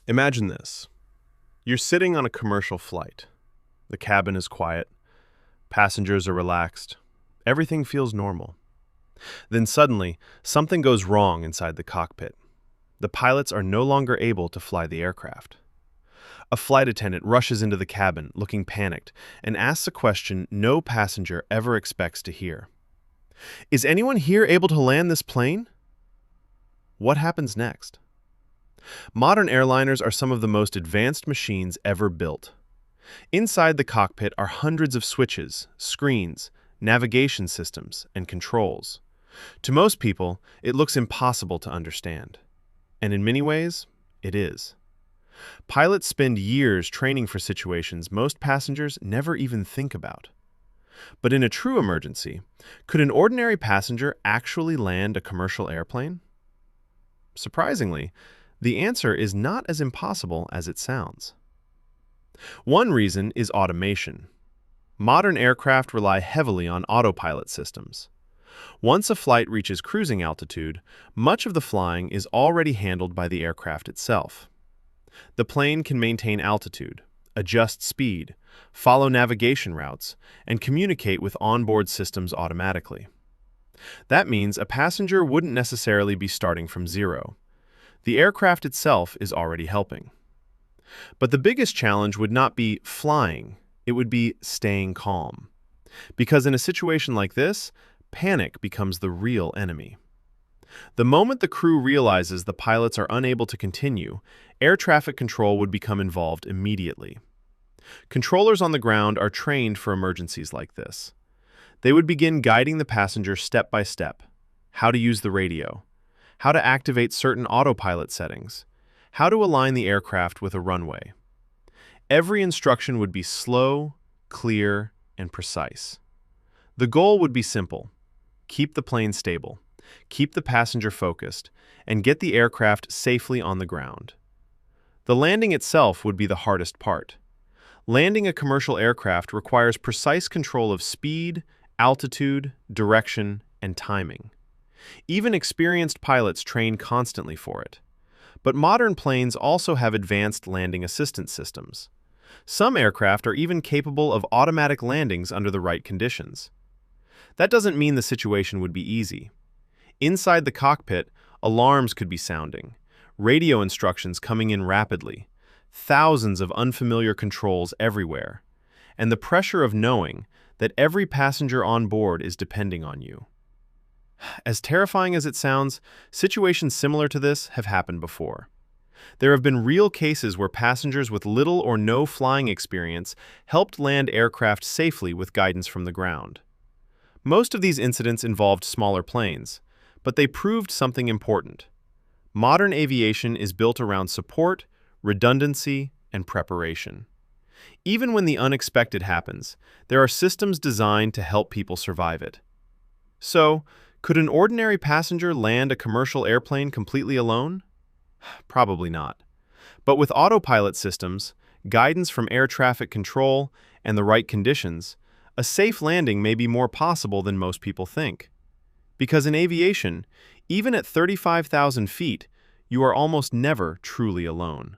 Imagine this. You're sitting on a commercial flight. The cabin is quiet. Passengers are relaxed. Everything feels normal. Then suddenly, something goes wrong inside the cockpit. The pilots are no longer able to fly the aircraft. A flight attendant rushes into the cabin, looking panicked, and asks a question no passenger ever expects to hear. Is anyone here able to land this plane? What happens next? Modern airliners are some of the most advanced machines ever built. Inside the cockpit are hundreds of switches, screens, navigation systems, and controls. To most people, it looks impossible to understand. And in many ways, it is. Pilots spend years training for situations most passengers never even think about. But in a true emergency, could an ordinary passenger actually land a commercial airplane? Surprisingly, the answer is not as impossible as it sounds. One reason is automation. Modern aircraft rely heavily on autopilot systems. Once a flight reaches cruising altitude, much of the flying is already handled by the aircraft itself. The plane can maintain altitude, adjust speed, follow navigation routes, and communicate with onboard systems automatically. That means a passenger wouldn't necessarily be starting from zero. The aircraft itself is already helping. But the biggest challenge would not be flying, it would be staying calm. Because in a situation like this, panic becomes the real enemy. The moment the crew realizes the pilots are unable to continue, air traffic control would become involved immediately. Controllers on the ground are trained for emergencies like this. They would begin guiding the passenger step by step: how to use the radio, how to activate certain autopilot settings, how to align the aircraft with a runway. Every instruction would be slow, clear, and precise. The goal would be simple: keep the plane stable, keep the passenger focused, and get the aircraft safely on the ground. The landing itself would be the hardest part. Landing a commercial aircraft requires precise control of speed, altitude, direction, and timing. Even experienced pilots train constantly for it. But modern planes also have advanced landing assistance systems. Some aircraft are even capable of automatic landings under the right conditions. That doesn't mean the situation would be easy. Inside the cockpit, alarms could be sounding, radio instructions coming in rapidly, thousands of unfamiliar controls everywhere, and the pressure of knowing that every passenger on board is depending on you. As terrifying as it sounds, situations similar to this have happened before. There have been real cases where passengers with little or no flying experience helped land aircraft safely with guidance from the ground. Most of these incidents involved smaller planes, but they proved something important. Modern aviation is built around support, redundancy, and preparation. Even when the unexpected happens, there are systems designed to help people survive it. So, could an ordinary passenger land a commercial airplane completely alone? Probably not. But with autopilot systems, guidance from air traffic control, and the right conditions, a safe landing may be more possible than most people think. Because in aviation, even at 35,000 feet, you are almost never truly alone.